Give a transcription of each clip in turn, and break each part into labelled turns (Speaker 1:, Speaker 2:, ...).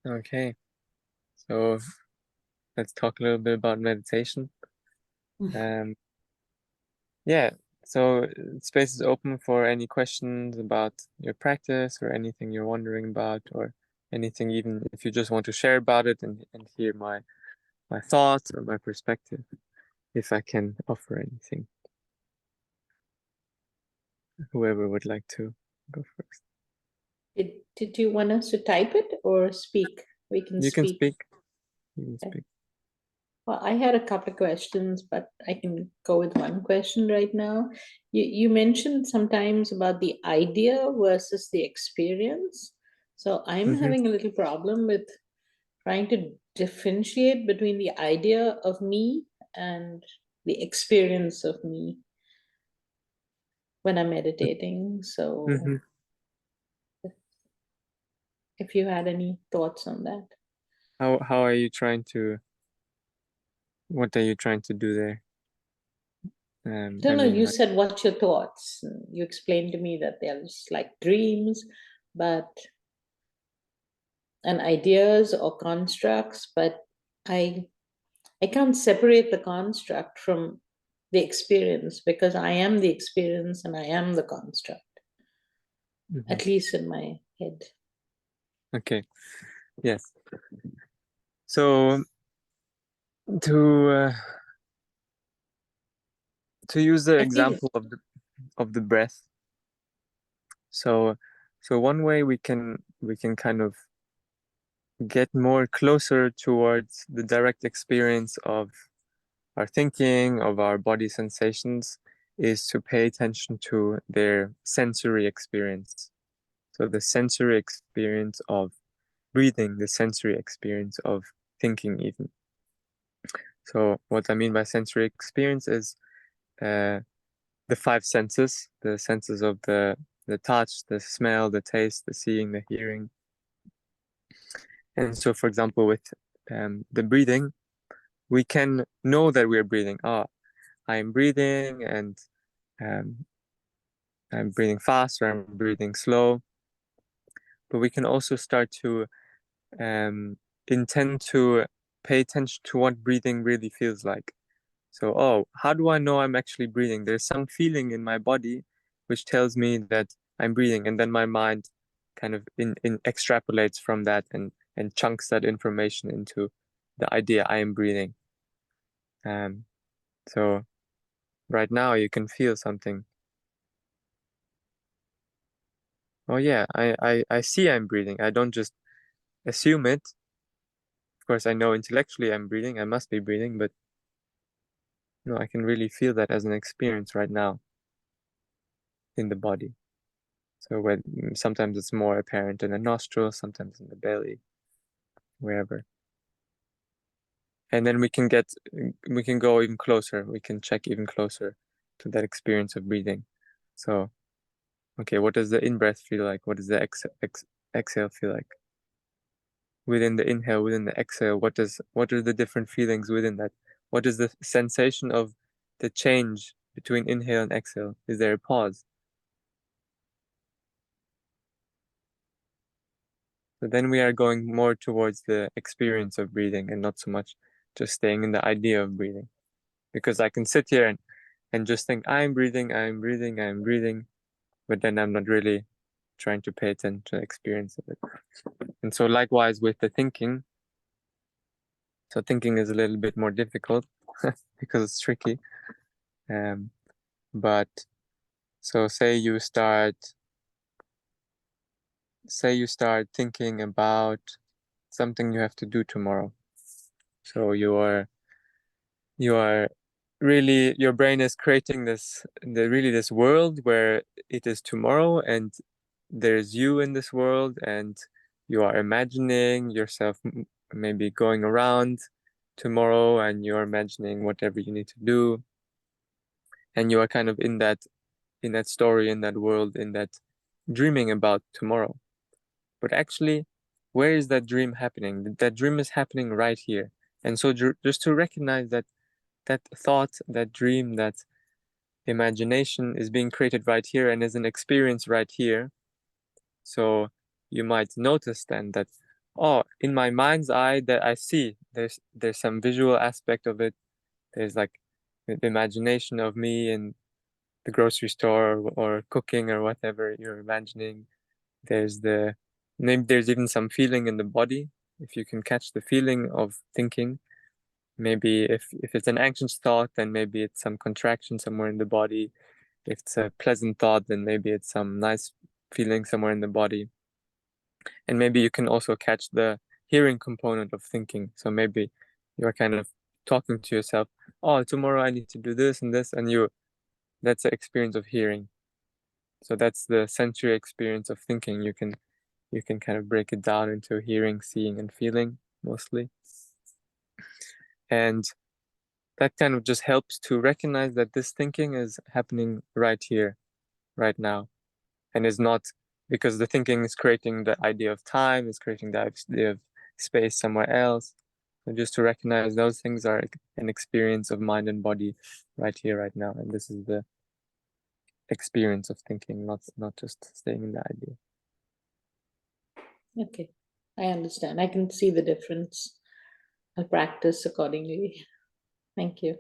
Speaker 1: Okay, so let's talk a little bit about meditation. Um, yeah, so space is open for any questions about your practice or anything you're wondering about, or anything, even if you just want to share about it and hear my thoughts or my perspective, if I can offer anything. Whoever would like to go first.
Speaker 2: Did you want us to type it or speak? We can
Speaker 1: You can
Speaker 2: speak.
Speaker 1: speak. You can
Speaker 2: Okay.
Speaker 1: speak.
Speaker 2: Well, I had a couple of questions, but I can go with one question right now. You mentioned sometimes about the idea versus the experience. So I'm
Speaker 1: Mm-hmm.
Speaker 2: having a little problem with trying to differentiate between the idea of me and the experience of me when I'm meditating. So
Speaker 1: Mm-hmm.
Speaker 2: if you had any thoughts on that.
Speaker 1: How are you trying to? What are you trying to do there?
Speaker 2: No,
Speaker 1: I
Speaker 2: no,
Speaker 1: mean,
Speaker 2: you
Speaker 1: like.
Speaker 2: said what's your thoughts? You explained to me that they're just like dreams, but and ideas or constructs, but I I can't separate the construct from the experience because I am the experience and I am the construct,
Speaker 1: Mhm.
Speaker 2: at least in my head.
Speaker 1: Okay. Yes. So to uh, to use the
Speaker 2: I feel
Speaker 1: example of the breath. So one way we can kind of get more closer towards the direct experience of our thinking, of our body sensations, is to pay attention to their sensory experience. So the sensory experience of breathing, the sensory experience of thinking, even. So what I mean by sensory experience is uh, the five senses, the senses of the touch, the smell, the taste, the seeing, the hearing. And so, for example, with the breathing, we can know that we're breathing. Ah, I am breathing, and um, I'm breathing fast or I'm breathing slow. But we can also start to um, intend to pay attention to what breathing really feels like. So, oh, how do I know I'm actually breathing? There's some feeling in my body which tells me that I'm breathing, and then my mind kind of in extrapolates from that and chunks that information into the idea I am breathing. Um, so right now you can feel something. Oh yeah, I see I'm breathing. I don't just assume it. Of course, I know intellectually I'm breathing. I must be breathing, but no, I can really feel that as an experience right now in the body. So when sometimes it's more apparent in the nostrils, sometimes in the belly, wherever. And then we can go even closer. We can check even closer to that experience of breathing. So, okay, what does the in-breath feel like? What does the exhale feel like? Within the inhale, within the exhale, what are the different feelings within that? What is the sensation of the change between inhale and exhale? Is there a pause? So then we are going more towards the experience of breathing and not so much just staying in the idea of breathing. Because I can sit here and just think, I'm breathing, I'm breathing, I'm breathing, but then I'm not really trying to pay attention to the experience of it. And so likewise with the thinking, so thinking is a little bit more difficult because it's tricky. Um, but so say you start thinking about something you have to do tomorrow. So you are really, your brain is creating this world where it is tomorrow, and there's you in this world, and you are imagining yourself maybe going around tomorrow, and you're imagining whatever you need to do, and you are kind of in that story, in that world, in that dreaming about tomorrow. But actually, where is that dream happening? That dream is happening right here. And so just to recognize that thought, that dream, that imagination is being created right here and is an experience right here. So you might notice then that, oh, in my mind's eye that I see there's some visual aspect of it. There's like the imagination of me in the grocery store or cooking or whatever you're imagining. There's the maybe there's even some feeling in the body. If you can catch the feeling of thinking, maybe if it's an anxious thought, then maybe it's some contraction somewhere in the body. If it's a pleasant thought, then maybe it's some nice feeling somewhere in the body. And maybe you can also catch the hearing component of thinking. So maybe you're kind of talking to yourself, oh, tomorrow I need to do this and this, and that's the experience of hearing. So that's the sensory experience of thinking. You can kind of break it down into hearing, seeing, and feeling mostly. And that kind of just helps to recognize that this thinking is happening right here, right now, and is not because the thinking is creating the idea of time, is creating the idea of space somewhere else. So just to recognize those things are an experience of mind and body right here, right now, and this is the experience of thinking, not just staying in the idea.
Speaker 2: Okay, I understand. I can see the difference. I'll practice accordingly. Thank you.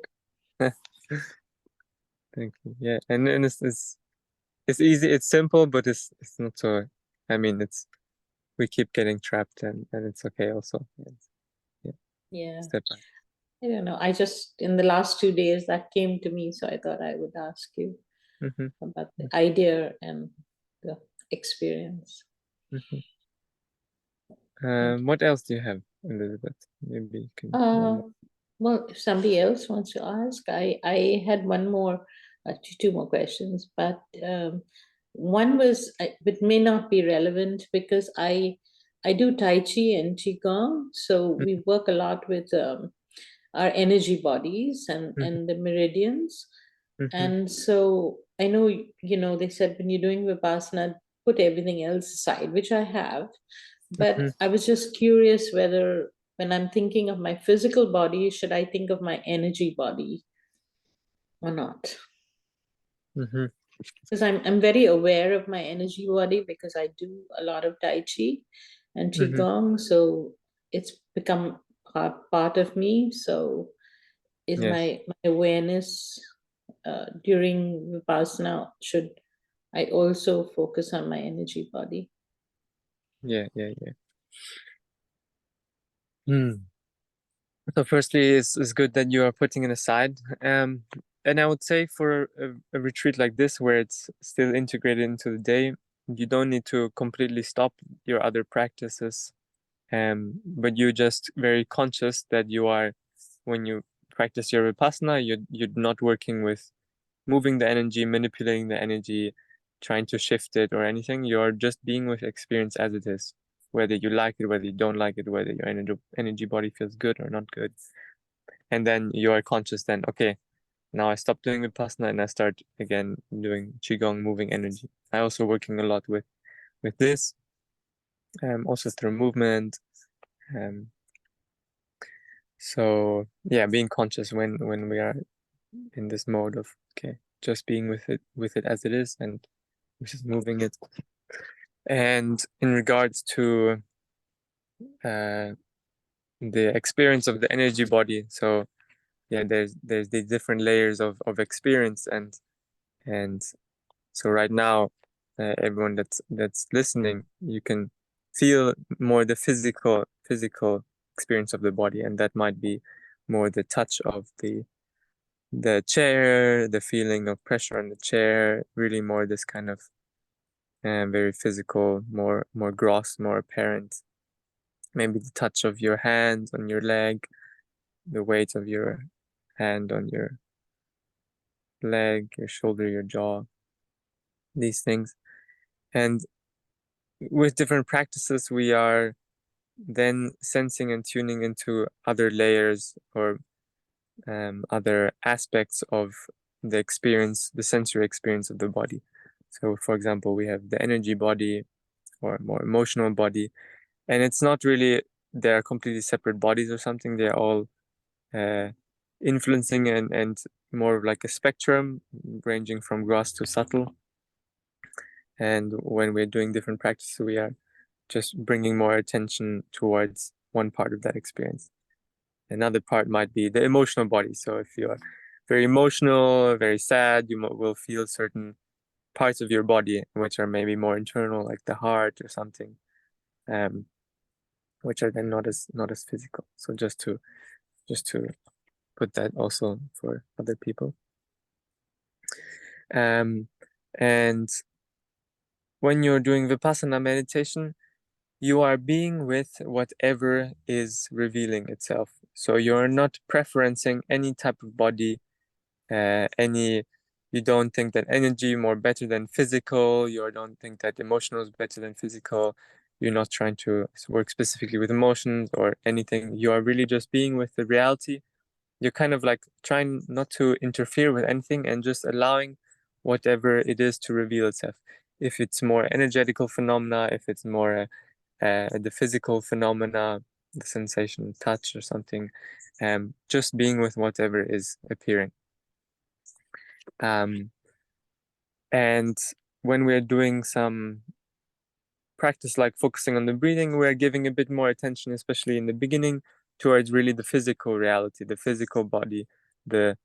Speaker 1: Thank you. Yeah, and it's easy, it's simple, but it's not so. I mean, it's we keep getting trapped, and it's okay also. Yeah,
Speaker 2: Yeah.
Speaker 1: step by.
Speaker 2: I don't know. I just, in the last 2 days, that came to me. So I thought I would ask you
Speaker 1: Mm-hmm.
Speaker 2: about the idea and the experience.
Speaker 1: Mm-hmm.
Speaker 2: Thank you.
Speaker 1: What else do you have, Elizabeth? Maybe you can one
Speaker 2: Uh,
Speaker 1: more.
Speaker 2: well, if somebody else wants to ask, I had one more, two more questions, but one was, it may not be relevant because I do Tai Chi and Qigong, so we work a lot with our energy bodies
Speaker 1: Mm-hmm.
Speaker 2: and the meridians.
Speaker 1: Mm-hmm.
Speaker 2: And so I know, they said when you're doing Vipassana, put everything else aside, which I have.
Speaker 1: Mm-hmm.
Speaker 2: But I was just curious whether when I'm thinking of my physical body, should I think of my energy body or not?
Speaker 1: Mm-hmm.
Speaker 2: Because I'm very aware of my energy body because I do a lot of Tai Chi and
Speaker 1: Mm-hmm.
Speaker 2: Qigong. So it's become part of me. So is
Speaker 1: Yes.
Speaker 2: my awareness during Vipassana, should I also focus on my energy body?
Speaker 1: Yeah. Yeah. Yeah. Hmm. So firstly, it's good that you are putting it aside. And I would say for a retreat like this, where it's still integrated into the day, you don't need to completely stop your other practices. But you're just very conscious that you are, when you practice your Vipassana, you're not working with moving the energy, manipulating the energy, trying to shift it or anything. You're just being with experience as it is, whether you like it, whether you don't like it, whether your energy body feels good or not good. And then you are conscious then, okay, now I stop doing Vipassana and I start again doing Qigong, moving energy. I also working a lot with this, also through movement. Um, so yeah, being conscious when we are in this mode of okay, just being with it as it is, and just moving it. And in regards to uh, the experience of the energy body, so yeah, there's the different layers of experience, and so right now, everyone that's listening, you can feel more the physical experience of the body, and that might be more the touch of the chair, the feeling of pressure on the chair, really more this kind of very physical, more gross, more apparent. Maybe the touch of your hand on your leg, the weight of your hand on your leg, your shoulder, your jaw, these things. And with different practices, we are then sensing and tuning into other layers or other aspects of the experience, the sensory experience of the body. So, for example, we have the energy body or more emotional body, and it's not really they're completely separate bodies or something. They're all uh, influencing and more of like a spectrum ranging from gross to subtle. And when we're doing different practices, we are just bringing more attention towards one part of that experience. Another part might be the emotional body. So if you're very emotional, very sad, you will feel certain parts of your body which are maybe more internal, like the heart or something, um, which are then not as physical. So just to put that also for other people. Um, and when you're doing Vipassana meditation, you are being with whatever is revealing itself. So you're not preferencing any type of body, any. You don't think that energy more better than physical. You don't think that emotional is better than physical. You're not trying to work specifically with emotions or anything. You are really just being with the reality. You're kind of like trying not to interfere with anything and just allowing whatever it is to reveal itself. If it's more energetical phenomena, if it's more the physical phenomena, the sensation, touch or something, just being with whatever is appearing. Um, and when we're doing some practice like focusing on the breathing, we're giving a bit more attention, especially in the beginning, towards really the physical reality, the physical body, the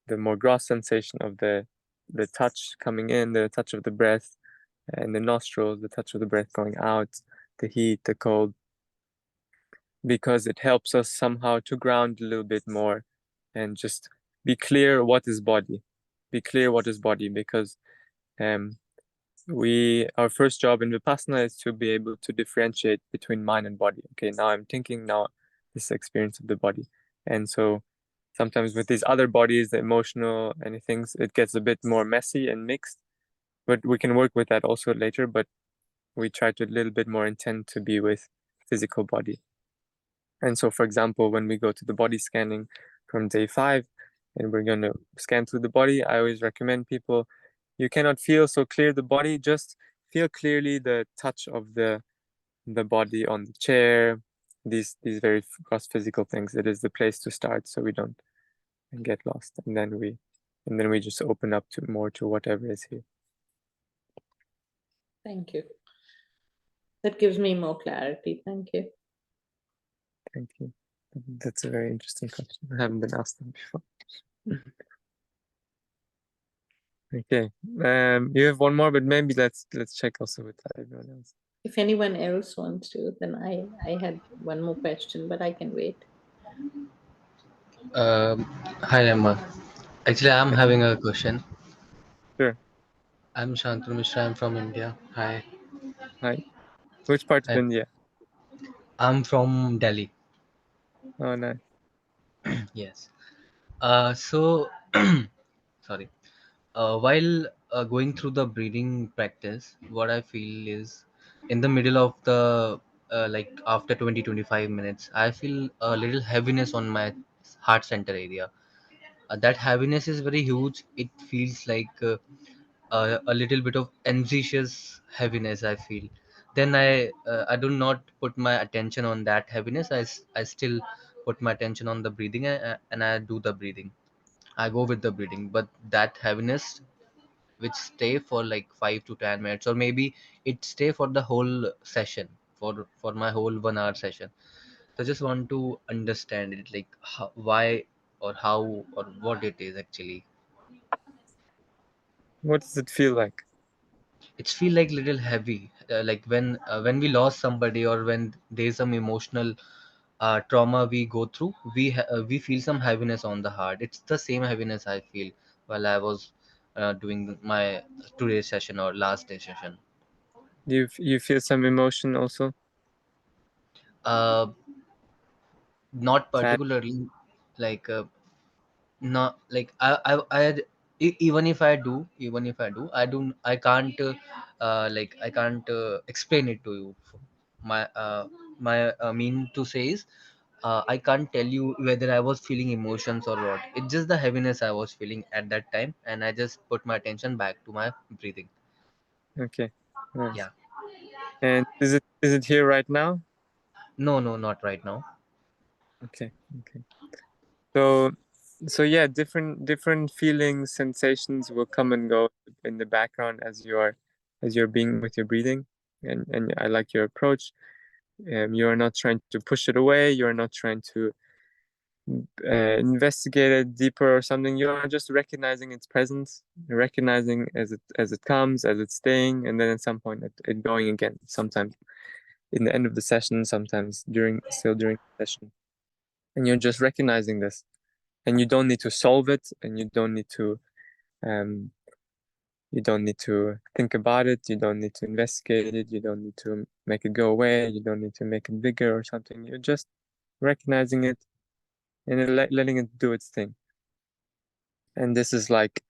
Speaker 1: more gross sensation of the touch coming in, the touch of the breath, and the nostrils, the touch of the breath going out, the heat, the cold, because it helps us somehow to ground a little bit more and just be clear what is body. Be clear what is body, because um, our first job in Vipassana is to be able to differentiate between mind and body. Okay, now I'm thinking, now this experience of the body. And so sometimes with these other bodies, the emotional and things, it gets a bit more messy and mixed. But we can work with that also later. But we try to a little bit more intend to be with physical body. And so, for example, when we go to the body scanning from day 5, and we're going to scan through the body, I always recommend people, you cannot feel so clear the body, just feel clearly the touch of the body on the chair, these very gross physical things. It is the place to start, so we don't get lost, and then we just open up to more to whatever is here.
Speaker 2: Thank you. That gives me more clarity. Thank you.
Speaker 1: Thank you. That's a very interesting question. I haven't been asked them before. Okay. You have one more, but maybe let's check also with everyone else.
Speaker 2: If anyone else wants to, then I had one more question, but I can wait.
Speaker 3: Um, Hi, Emma. Actually, I'm having a question.
Speaker 1: Sure.
Speaker 3: I'm Shantanu Mishra. I'm from India. Hi.
Speaker 1: Hi. Which part of
Speaker 3: And
Speaker 1: India?
Speaker 3: I'm from Delhi.
Speaker 1: Oh, nice.
Speaker 3: Yes. So, sorry. While going through the breathing practice, what I feel is in the middle of the like after 20-25 minutes, I feel a little heaviness on my heart center area. That heaviness is very huge. It feels like a little bit of anxious heaviness I feel. Then I do not put my attention on that heaviness. I still put my attention on the breathing, and I do the breathing. I go with the breathing, but that heaviness which stay for like 5 to 10 minutes, or maybe it stay for the whole session, for my whole 1 hour session. So I just want to understand it, like why or how or what it is actually.
Speaker 1: What does it feel like?
Speaker 3: It's feel like little heavy, like when we lost somebody, or when there's some emotional trauma we go through, we feel some heaviness on the heart. It's the same heaviness I feel while I was doing my today's session or last day session.
Speaker 1: You feel some emotion also?
Speaker 3: uh Not
Speaker 1: Sad?
Speaker 3: particularly, like not like even if I do, I can't like I can't explain it to you. My mean to say is, I can't tell you whether I was feeling emotions or what. It's just the heaviness I was feeling at that time, and I just put my attention back to my breathing.
Speaker 1: Okay. Nice.
Speaker 3: Yeah.
Speaker 1: And is it here right now?
Speaker 3: No, no, not right now.
Speaker 1: Okay. Okay. So so yeah, different feelings, sensations will come and go in the background as you're being with your breathing. and I like your approach. You are not trying to push it away. You are not trying to investigate it deeper or something. You are just recognizing its presence, recognizing as it comes, as it's staying, and then at some point it going again. Sometimes in the end of the session, sometimes still during the session, and you're just recognizing this, and you don't need to solve it, and um, you don't need to think about it. You don't need to investigate it. You don't need to make it go away. You don't need to make it bigger or something. You're just recognizing it and then letting it do its thing. And this is like,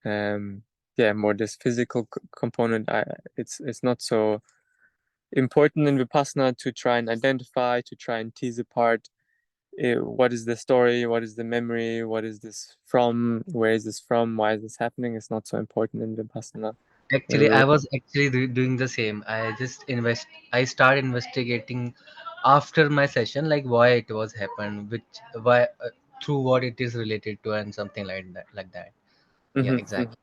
Speaker 1: more this physical component. It's not so important in Vipassana to try and identify, to try and tease apart what is the story, what is the memory, what is this from, where is this from, why is this happening. It's not so important in Vipassana.
Speaker 3: Actually, I
Speaker 1: We're,
Speaker 3: was actually doing the same. I start investigating after my session, like why it was happened, why, through what it is related to, and something like that. Yeah,
Speaker 1: Mhm, mhm.
Speaker 3: exactly.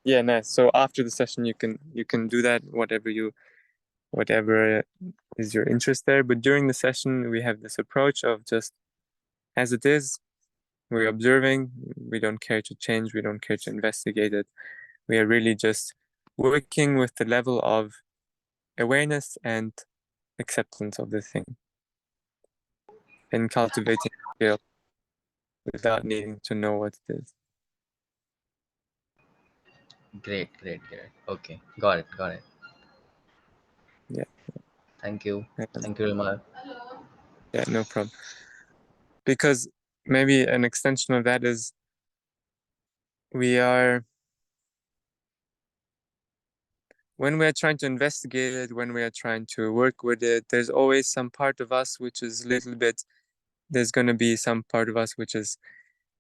Speaker 1: Yeah, nice. So after the session, you can do that, whatever is your interest there. But during the session, we have this approach of just as it is. We're observing. We don't care to change. We don't care to investigate it. We are really just working with the level of awareness and acceptance of the thing and cultivating skill without needing to know what it is.
Speaker 3: Great, great, great. Okay, got it.
Speaker 1: Yeah,
Speaker 3: Thank you,
Speaker 1: um,
Speaker 3: thank you, Rimar.
Speaker 1: yeah, no problem. Because maybe an extension of that is we are when we are trying to investigate it, when we are trying to work with it, there's always some part of us which is a little bit. There's going to be some part of us which is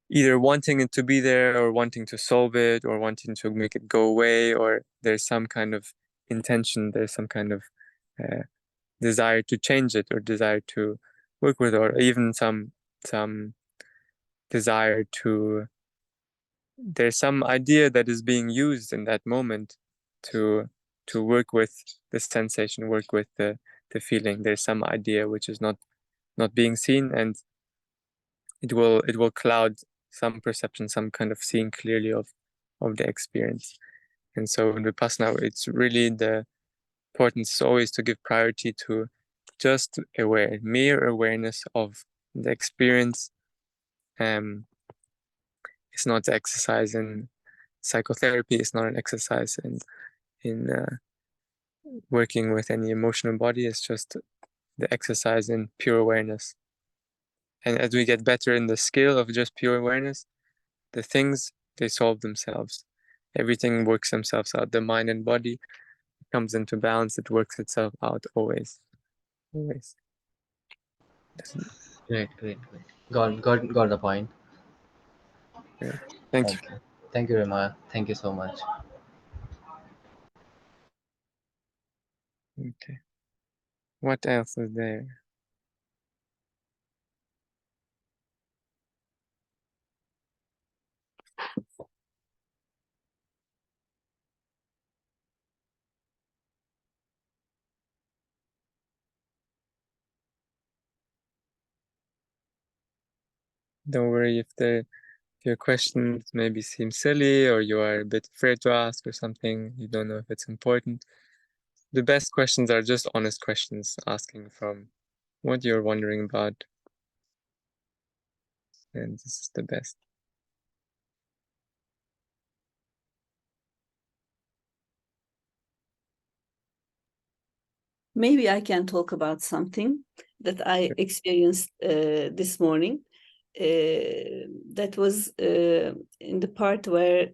Speaker 1: either wanting it to be there or wanting to solve it or wanting to make it go away, or there's some kind of intention, there's some kind of uh, desire to change it or desire to work with, or even some desire to there's some idea that is being used in that moment to work with the sensation, work with the feeling. There's some idea which is not being seen, and it will cloud some perception, some kind of seeing clearly of the experience. And so in Vipassana, it's really the importance is always to give priority to just mere awareness of the experience. It's not exercise in psychotherapy. It's not an exercise in working with any emotional body. It's just the exercise in pure awareness. And as we get better in the skill of just pure awareness, the things they solve themselves. Everything works themselves out. The mind and body comes into balance. It works itself out always, always.
Speaker 3: Great. Got the point.
Speaker 1: Great. Thank you.
Speaker 3: Okay, thank you, Rimar. Thank you so much.
Speaker 1: Okay. What else is there? Don't worry if your questions maybe seem silly or you are a bit afraid to ask or something. You don't know if it's important. The best questions are just honest questions, asking from what you're wondering about, and this is the best.
Speaker 4: Maybe I can talk about something that I experienced this morning. That was in the part where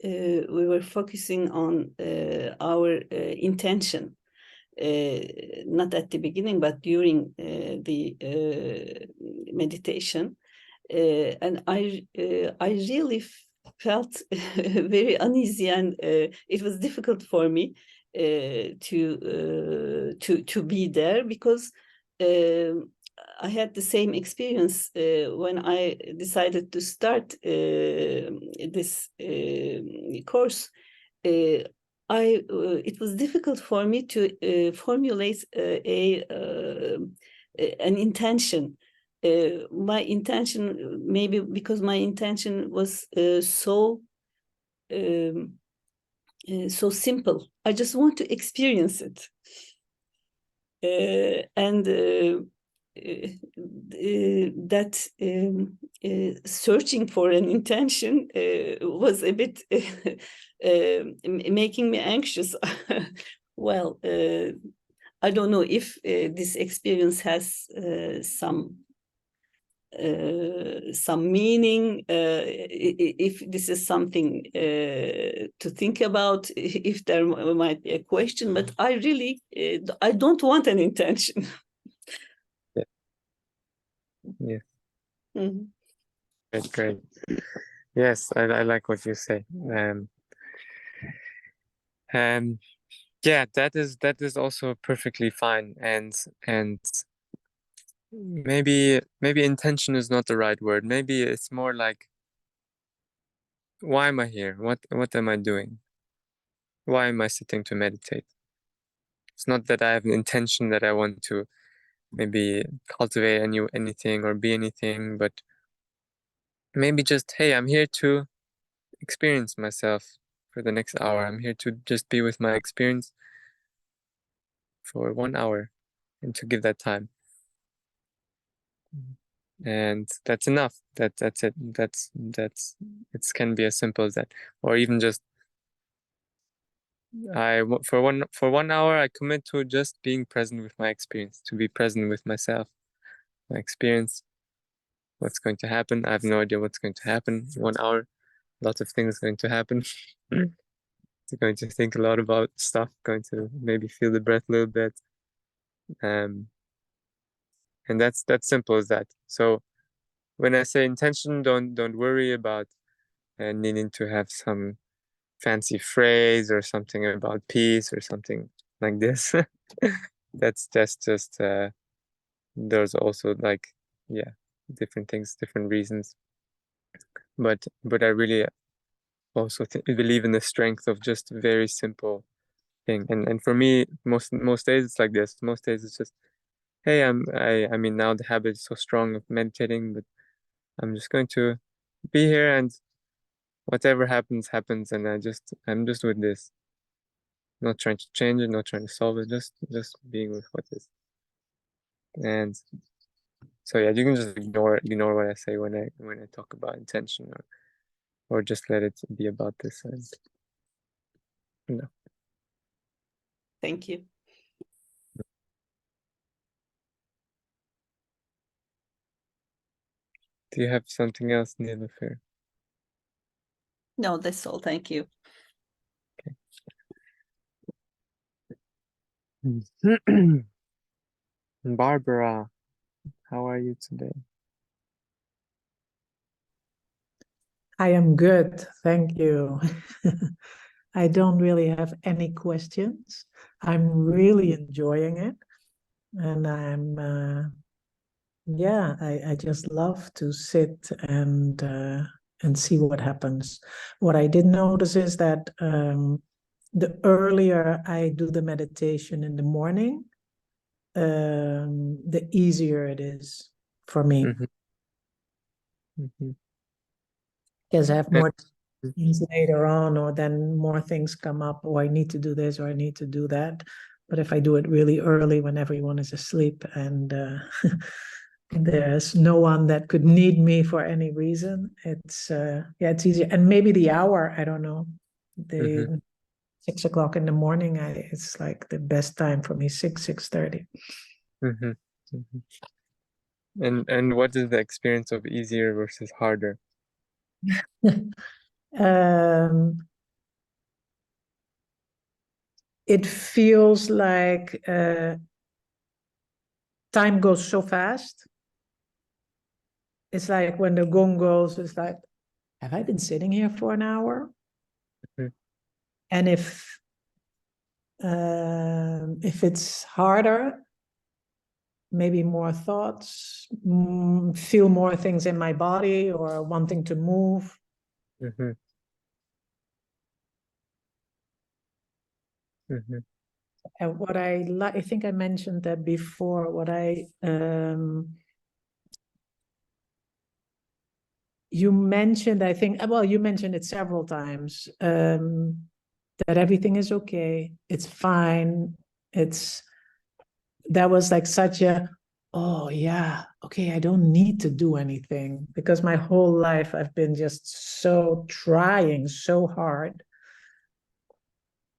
Speaker 4: we were focusing on our intention, not at the beginning, but during the meditation. And I really felt very uneasy, and it was difficult for me to be there, because I had the same experience when I decided to start this course. it was difficult for me to formulate an intention. My intention, maybe because my intention was so simple. I just want to experience it, and that searching for an intention was a bit making me anxious. Well, I don't know if this experience has some meaning, if this is something to think about, if there might be a question, but I really, I don't want an intention.
Speaker 1: Yeah.
Speaker 4: Mm-hmm.
Speaker 1: Great. Yes, I like what you say. Yeah, that is also perfectly fine, and maybe intention is not the right word. Maybe it's more like, why am I here? What am I doing? Why am I sitting to meditate? It's not that I have an intention that I want to maybe cultivate anything or be anything, but maybe just, hey, I'm here to experience myself for the next hour. I'm here to just be with my experience for 1 hour and to give that time. And that's enough. That's it. It can be as simple as that. Or even just, for 1 hour I commit to just being present with my experience, to be present with myself, my experience, what's going to happen. I have no idea what's going to happen. 1 hour, lots of things going to happen. Going to think a lot about stuff, going to maybe feel the breath a little bit. And that's simple as that. So when I say intention, don't worry about needing to have some fancy phrase or something about peace or something like this. That's just there's also like, yeah, different things, different reasons. But I really also believe in the strength of just a very simple thing. And for me, most days it's like this. Most days it's just, hey, I mean, now the habit is so strong of meditating, but I'm just going to be here, and whatever happens, and I'm just with this. Not trying to change it, not trying to solve it, just being with what is. And so yeah, you can just ignore what I say when I talk about intention, or just let it be about this. And
Speaker 4: Thank you.
Speaker 1: Do you have something else, Nilofer?
Speaker 4: No, that's all. Thank you.
Speaker 1: Okay. Barbara, how are you today?
Speaker 5: I am good, thank you. I don't really have any questions. I'm really enjoying it, and I just love to sit and see what happens. What I did notice is that the earlier I do the meditation in the morning, the easier it is for me.
Speaker 1: Mm-hmm. Mm-hmm.
Speaker 5: Because I have more things later on, or then more things come up, or I need to do this or I need to do that. But if I do it really early when everyone is asleep and there's no one that could need me for any reason, it's easier. And maybe the hour, I don't know, the 6 o'clock in the morning, it's like the best time for me, 6:30.
Speaker 1: Mm-hmm. Mm-hmm. And what is the experience of easier versus harder?
Speaker 5: It feels like time goes so fast. It's like when the gong goes, it's like, have I been sitting here for an hour?
Speaker 1: Mm-hmm.
Speaker 5: And if it's harder, maybe more thoughts, feel more things in my body, or wanting to move.
Speaker 1: Mm-hmm. Mhm.
Speaker 5: And what I like, I think I mentioned that before, what you mentioned, I think, well, you mentioned it several times, that everything is okay, it's fine, that was like such a, oh yeah, okay, I don't need to do anything, because my whole life I've been just so trying so hard.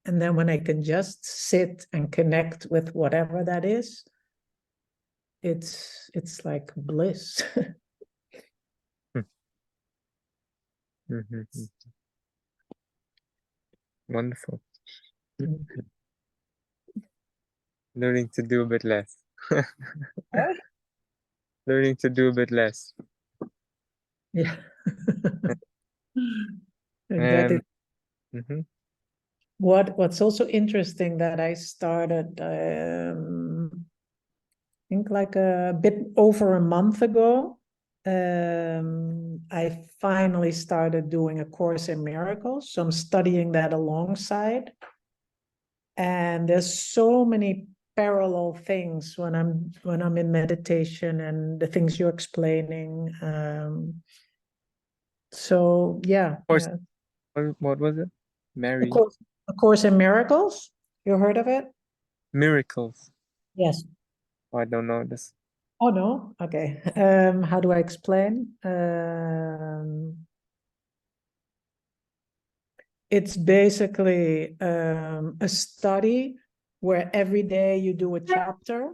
Speaker 5: And then when I can just sit and connect with whatever that is, it's like bliss.
Speaker 1: Mhm. Wonderful. Learning to do a bit less. Learning to do a bit less.
Speaker 5: Yeah. And that is
Speaker 1: Mhm.
Speaker 5: what's also interesting that I started, I think like a bit over a month ago. I finally started doing a course in miracles, so I'm studying that alongside. And there's so many parallel things when I'm in meditation and the things you're explaining. So yeah,
Speaker 1: Course,
Speaker 5: yeah.
Speaker 1: what was it? Mary.
Speaker 5: A course in miracles. You heard of it?
Speaker 1: Miracles.
Speaker 5: Yes.
Speaker 1: Oh, I don't know this.
Speaker 5: Oh no. Okay. How do I explain? It's basically a study where every day you do a chapter,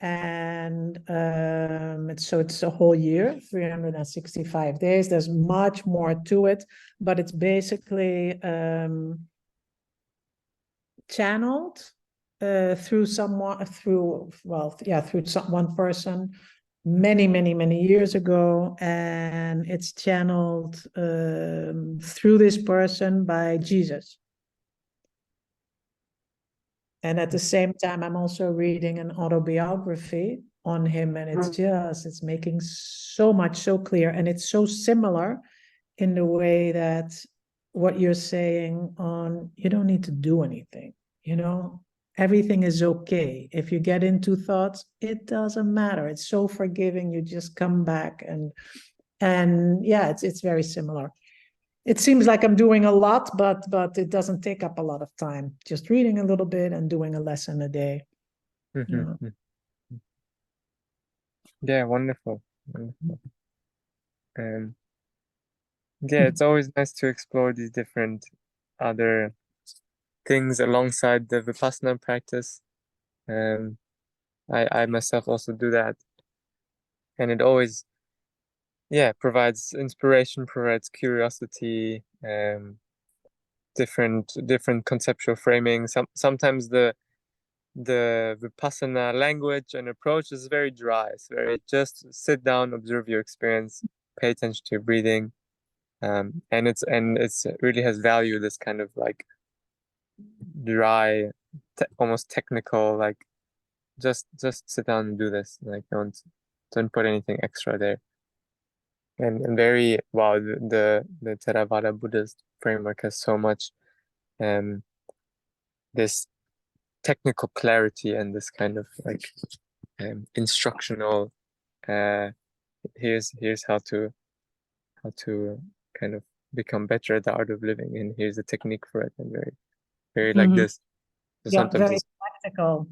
Speaker 5: and it's a whole year, 365 days. There's much more to it, but it's basically channeled through one person many years ago, and it's channeled through this person by Jesus. And at the same time, I'm also reading an autobiography on him, and it's making so clear, and it's so similar in the way that what you're saying on, you don't need to do anything, everything is okay. If you get into thoughts, it doesn't matter. It's so forgiving. You just come back, and yeah, it's very similar. It seems like I'm doing a lot, but it doesn't take up a lot of time. Just reading a little bit and doing a lesson a day.
Speaker 1: Mhm. Yeah, wonderful. Yeah, it's always nice to explore these different other things alongside the Vipassana practice. I myself also do that, and it always, provides inspiration, provides curiosity, different conceptual framing. Sometimes the Vipassana language and approach is very dry. It's very just sit down, observe your experience, pay attention to your breathing, and it's really has value. This kind of like dry, almost technical, like just sit down and do this. Like don't put anything extra there. And very wow, the Theravada Buddhist framework has so much this technical clarity and this kind of like instructional here's how to kind of become better at the art of living, and here's a technique for it, and very like this. So
Speaker 5: Yeah,
Speaker 1: sometimes
Speaker 5: very
Speaker 1: it's
Speaker 5: practical.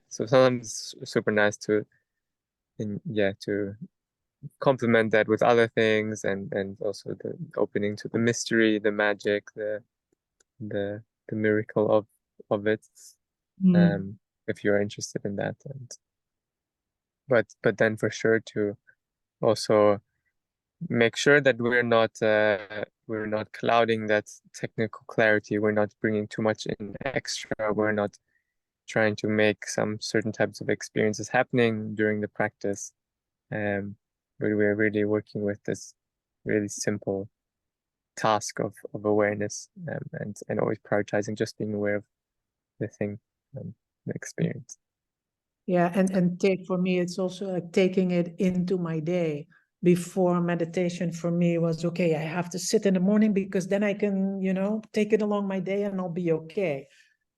Speaker 1: so sometimes it's super nice to complement that with other things, and also the opening to the mystery, the magic, the miracle of it, if you're interested in that. And but then for sure to also make sure that we're not clouding that technical clarity. We're not bringing too much in extra. We're not trying to make some certain types of experiences happening during the practice. But we're really working with this really simple task of awareness, and always prioritizing just being aware of the thing, the experience.
Speaker 5: Yeah, and for me, it's also like taking it into my day. Before, meditation for me was, okay, I have to sit in the morning because then I can, take it along my day and I'll be okay.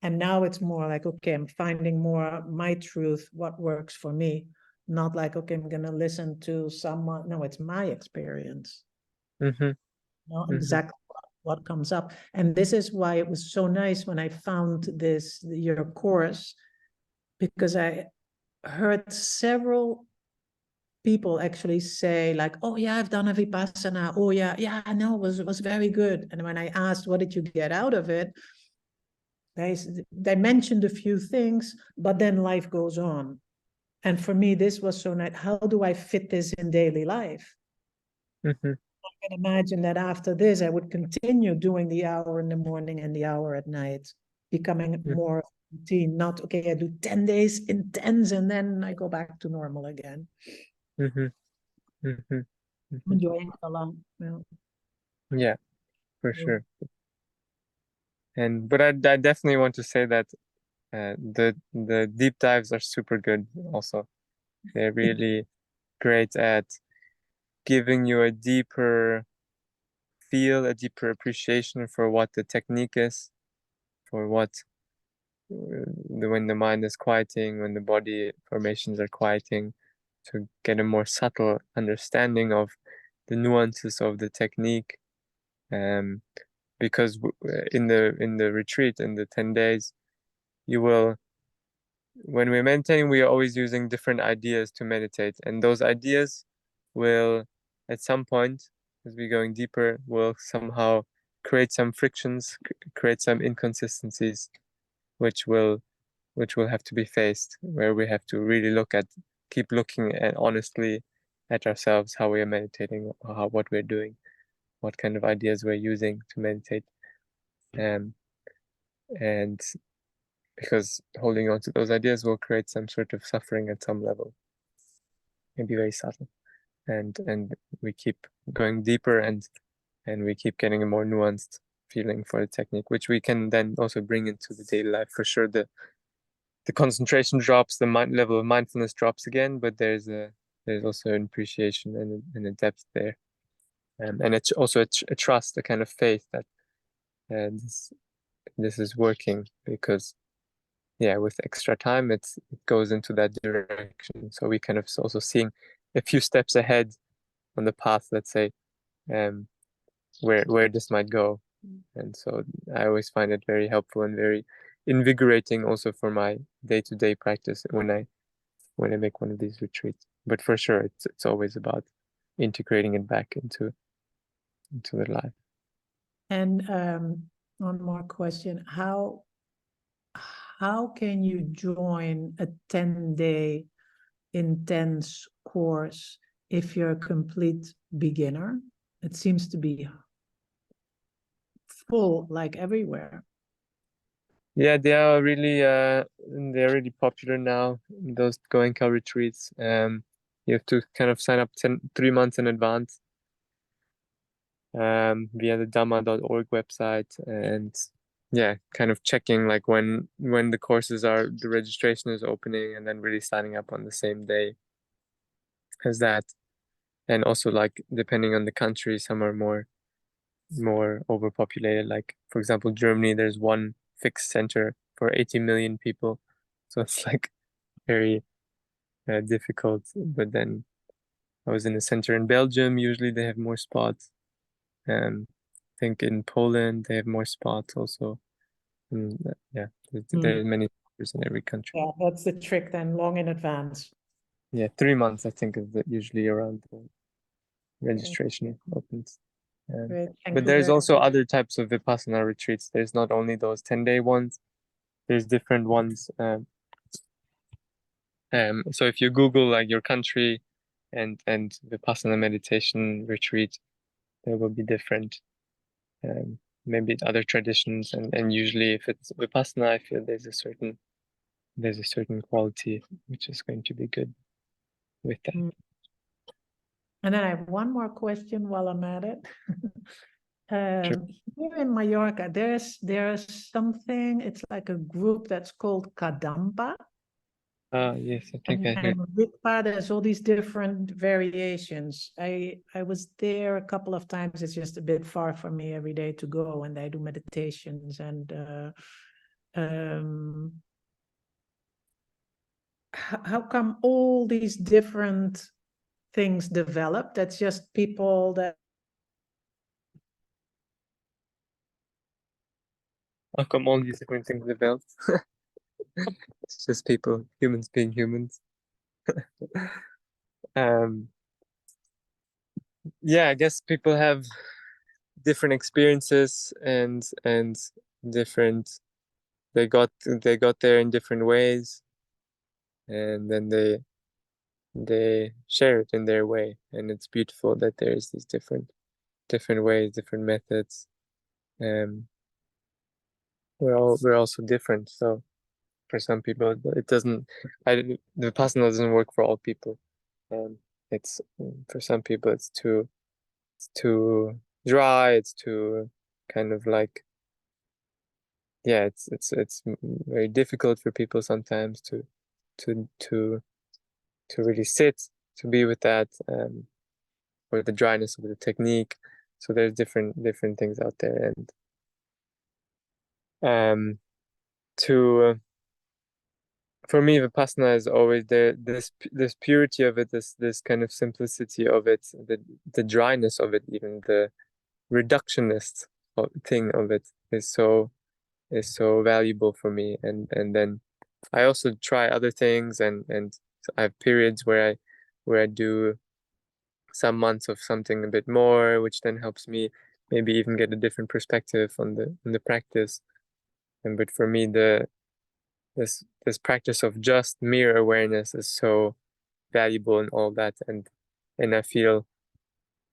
Speaker 5: And now it's more like, okay, I'm finding more my truth, what works for me. Not like, okay, I'm going to listen to someone. No, it's my experience.
Speaker 1: Mm-hmm.
Speaker 5: Know exactly what comes up. And this is why it was so nice when I found your course, because I heard several people actually say like, oh yeah, I've done a Vipassana. Oh yeah, I know, it was very good. And when I asked, what did you get out of it? They mentioned a few things, but then life goes on. And for me, this was so nice. How do I fit this in daily life?
Speaker 1: Mm-hmm.
Speaker 5: I can imagine that after this, I would continue doing the hour in the morning and the hour at night, becoming more routine. Not, okay, I do 10 days intense and then I go back to normal again.
Speaker 1: Mm-hmm. Mm-hmm.
Speaker 5: I'm
Speaker 1: Mm-hmm.
Speaker 5: enjoying it a lot.
Speaker 1: Yeah, for sure. But I definitely want to say that the deep dives are super good also. They're really great at giving you a deeper feel, a deeper appreciation for what the technique is, for what when the mind is quieting, when the body formations are quieting, to get a more subtle understanding of the nuances of the technique. Because in the retreat, in the 10 days, you will, when we're meditating, we are always using different ideas to meditate, and those ideas will, at some point, as we're going deeper, will somehow create some frictions, create some inconsistencies, which will have to be faced, where we have to really keep looking at honestly at ourselves, how we are meditating, what we're doing, what kind of ideas we're using to meditate, and because holding on to those ideas will create some sort of suffering at some level, maybe very subtle, and we keep going deeper, and we keep getting a more nuanced feeling for the technique, which we can then also bring into the daily life. For sure, the concentration drops, the level of mindfulness drops again, but there's also an appreciation and a depth there, and it's also a trust, a kind of faith that this is working, because with extra time it goes into that direction. So we kind of also seeing a few steps ahead on the path, let's say, where this might go. And so I always find it very helpful and very invigorating also for my day-to-day practice when I make one of these retreats. But for sure, it's always about integrating it back into the life.
Speaker 5: And one more question: how can you join a 10-day intense course if you're a complete beginner? It seems to be full, like everywhere.
Speaker 1: Yeah, they're really popular now, those Goenka retreats. You have to kind of sign up 3 months in advance via the dhamma.org website, and kind of checking like when the courses the registration is opening, and then really signing up on the same day as that. And also, like, depending on the country, some are more overpopulated. Like, for example, Germany, there's one fixed center for 80 million people, so it's like very difficult. But then I was in a center in Belgium. Usually they have more spots. I think in Poland they have more spots also. There's many centers in every country.
Speaker 5: Yeah, that's the trick then, long in advance.
Speaker 1: Yeah, 3 months I think is usually around the registration opens.
Speaker 5: Great.
Speaker 1: But there's also other types of Vipassana retreats. There's not only those 10-day ones. There's different ones. So if you Google like your country and Vipassana meditation retreat, there will be different, maybe other traditions, and usually if it's Vipassana, I feel there's a certain quality which is going to be good with that.
Speaker 5: And then I have one more question while I'm at it.
Speaker 1: Sure.
Speaker 5: Here in Mallorca, there's something, it's like a group that's called Kadampa.
Speaker 1: Yes, I think I heard.
Speaker 5: And Rigpa, there's all these different variations. I was there a couple of times. It's just a bit far for me every day to go, and I do meditations. And how come all these different things develop? That's just people that.
Speaker 1: How come all these different things develop? It's just people, humans being humans. Yeah, I guess people have different experiences and different. They got there in different ways, and then they share it in their way, and it's beautiful that there's these different ways, different methods. We're all so different, so for some people it doesn't. The Vipassana doesn't work for all people. It's for some people it's too dry. It's too kind of like, yeah. It's very difficult for people sometimes to to really sit, to be with that, or the dryness of the technique. So there's different things out there, and to for me, Vipassana is always there. This purity of it, this kind of simplicity of it, the dryness of it, even the reductionist thing of it is so valuable for me. And then I also try other things, and I have periods where I do some months of something a bit more, which then helps me maybe even get a different perspective on the practice. But for me, this practice of just mere awareness is so valuable in all that, and I feel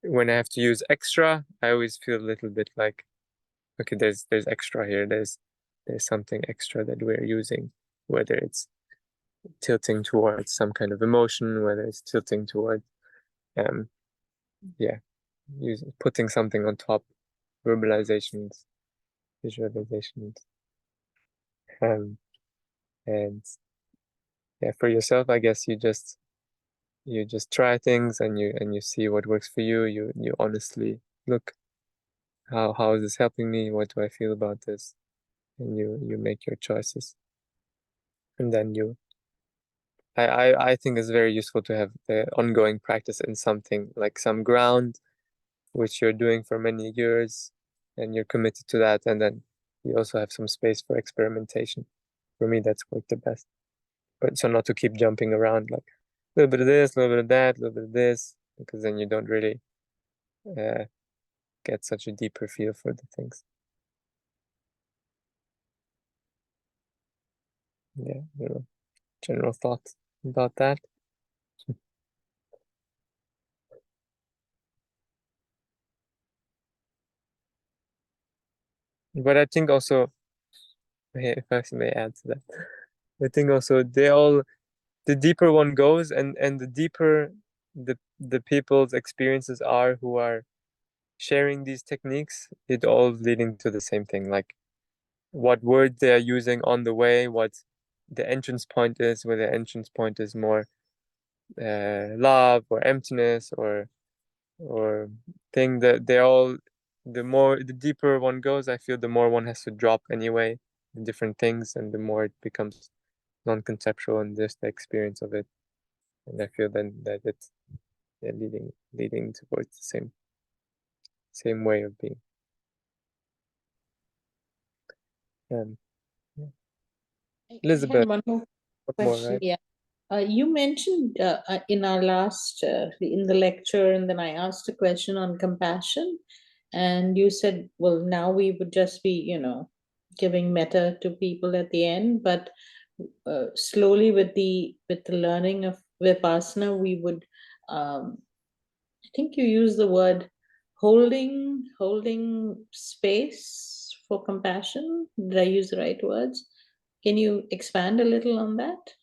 Speaker 1: when I have to use extra, I always feel a little bit like, okay, there's extra here. There's something extra that we're using, whether it's tilting towards some kind of emotion, whether it's tilting towards yeah, putting something on top, verbalizations, visualizations, and yeah, for yourself, I guess you just try things, and you see what works for you. You honestly look, how is this helping me? What do I feel about this? And you make your choices, and then I think it's very useful to have the ongoing practice in something, like some ground which you're doing for many years, and you're committed to that, and then you also have some space for experimentation. For me, that's worked the best. But so not to keep jumping around, like a little bit of this, a little bit of that, a little bit of this, because then you don't really get such a deeper feel for the things. Yeah, general thoughts about that. But I think also, if I may add to that, I think also the deeper one goes, and the deeper the people's experiences are who are sharing these techniques, it all leading to the same thing, like what words they are using on the way, what the entrance point is, where the entrance point is more love or emptiness or thing, that they're all, the deeper one goes, I feel the more one has to drop anyway, the different things, and the more it becomes non-conceptual and just the experience of it. And I feel then that it's leading towards the same way of being. Um, yeah.
Speaker 2: I
Speaker 1: Elizabeth,
Speaker 2: had one more
Speaker 1: what more,
Speaker 2: question.
Speaker 1: right?
Speaker 2: Yeah. You mentioned in our last, in the lecture, and then I asked a question on compassion, and you said, well, now we would just be, giving metta to people at the end, but slowly with the learning of Vipassana, we would, I think you use the word holding space for compassion. Did I use the right words? Can you expand a little on that?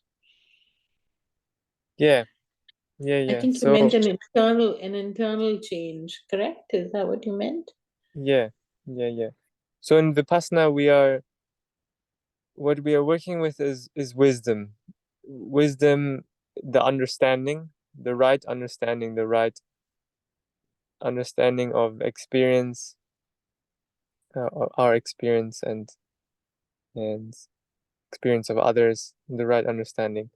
Speaker 1: Yeah.
Speaker 2: I think you
Speaker 1: So
Speaker 2: meant an internal change, correct? Is that what you meant?
Speaker 1: yeah. So in Vipassana, what we are working with is wisdom. Wisdom, the understanding, the right understanding, the right understanding of experience, our experience, and and experience of others, the right understanding.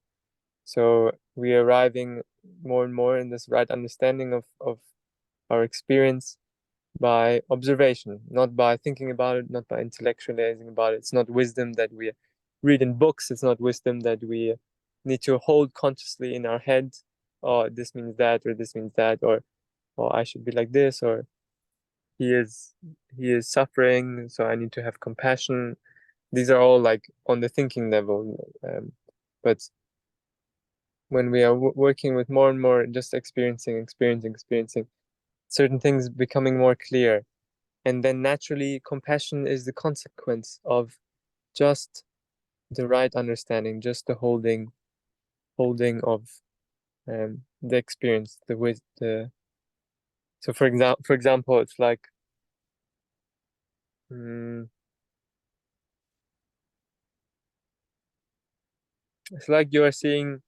Speaker 1: So we are arriving more and more in this right understanding of our experience by observation, not by thinking about it, not by intellectualizing about it. It's not wisdom that we read in books. It's not wisdom that we need to hold consciously in our head. Oh, this means that, or this means that, or I should be like this, or he is suffering, so I need to have compassion. These are all like on the thinking level, but when we are working with more and more, just experiencing certain things becoming more clear, and then naturally compassion is the consequence of just the right understanding, just the holding of the experience, the with the. So for example, it's like it's like you are seeing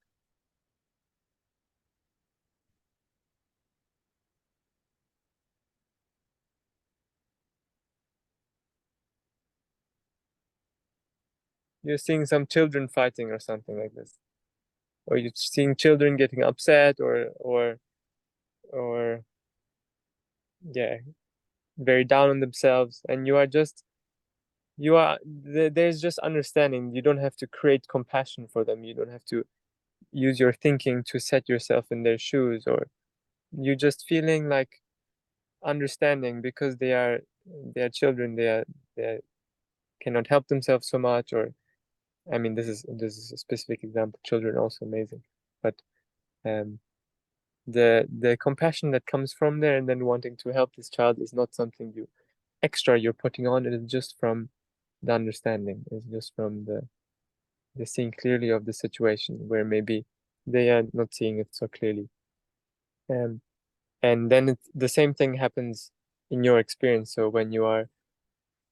Speaker 1: some children fighting or something like this, or you're seeing children getting upset or yeah, very down on themselves, and there's just understanding. You don't have to create compassion for them. You don't have to use your thinking to set yourself in their shoes, or you're just feeling like understanding because they are children. They cannot help themselves so much, or I mean, this is a specific example. Children are also amazing, but the compassion that comes from there, and then wanting to help this child, is not something you're putting on. It is just from the understanding. It's just from the seeing clearly of the situation where maybe they are not seeing it so clearly. And then the same thing happens in your experience. So when you are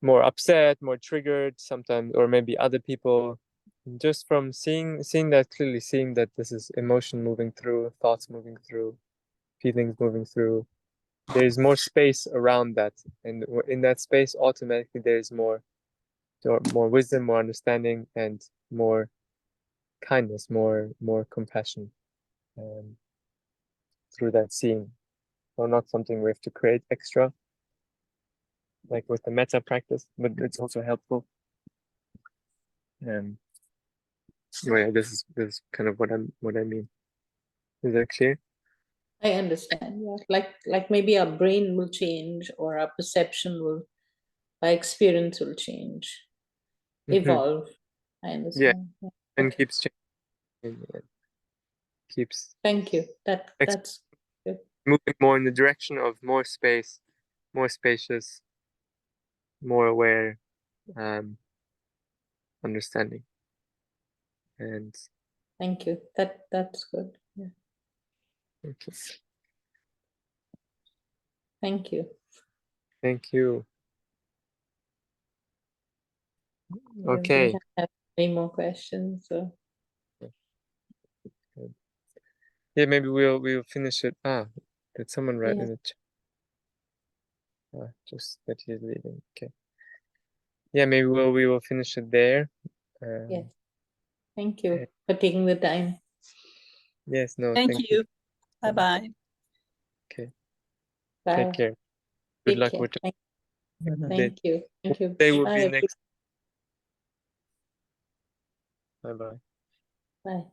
Speaker 1: more upset, more triggered sometimes, or maybe other people, just from seeing that clearly, seeing that this is emotion moving through, thoughts moving through, feelings moving through, there's more space around that, and in that space automatically there's more wisdom, more understanding, and more kindness, more compassion, through that seeing. So not something we have to create extra, like with the metta practice, but it's also helpful. Well, yeah, this is kind of what I mean. Is that clear?
Speaker 2: I understand. Yeah, like maybe our brain will change, or our perception will, our experience will change, evolve. I understand. Yeah.
Speaker 1: And
Speaker 2: Okay.
Speaker 1: keeps changing, and keeps
Speaker 2: Thank you. That's good.
Speaker 1: moving more in the direction of more space, more spacious, more aware, understanding, and
Speaker 2: Thank you. That's good. Yeah.
Speaker 1: okay.
Speaker 2: Thank you.
Speaker 1: Thank you.
Speaker 2: We
Speaker 1: Okay.
Speaker 2: don't have any more questions. So
Speaker 1: Yeah, maybe we'll finish it. Did someone write
Speaker 2: yeah.
Speaker 1: in the chat? Just that he's leaving. Okay. Yeah, maybe we will finish it there.
Speaker 2: Yes. Thank you for taking the time.
Speaker 1: Yes. No.
Speaker 4: Thank
Speaker 1: Thank you.
Speaker 4: you. Bye bye.
Speaker 1: Okay.
Speaker 2: Bye.
Speaker 1: Take care. Good
Speaker 2: Take
Speaker 1: luck
Speaker 2: care.
Speaker 1: with
Speaker 2: Thank
Speaker 1: the
Speaker 2: thank you. Thank you.
Speaker 1: day. Will
Speaker 2: Bye.
Speaker 1: be
Speaker 2: everyone.
Speaker 1: next. Bye bye.
Speaker 2: Bye.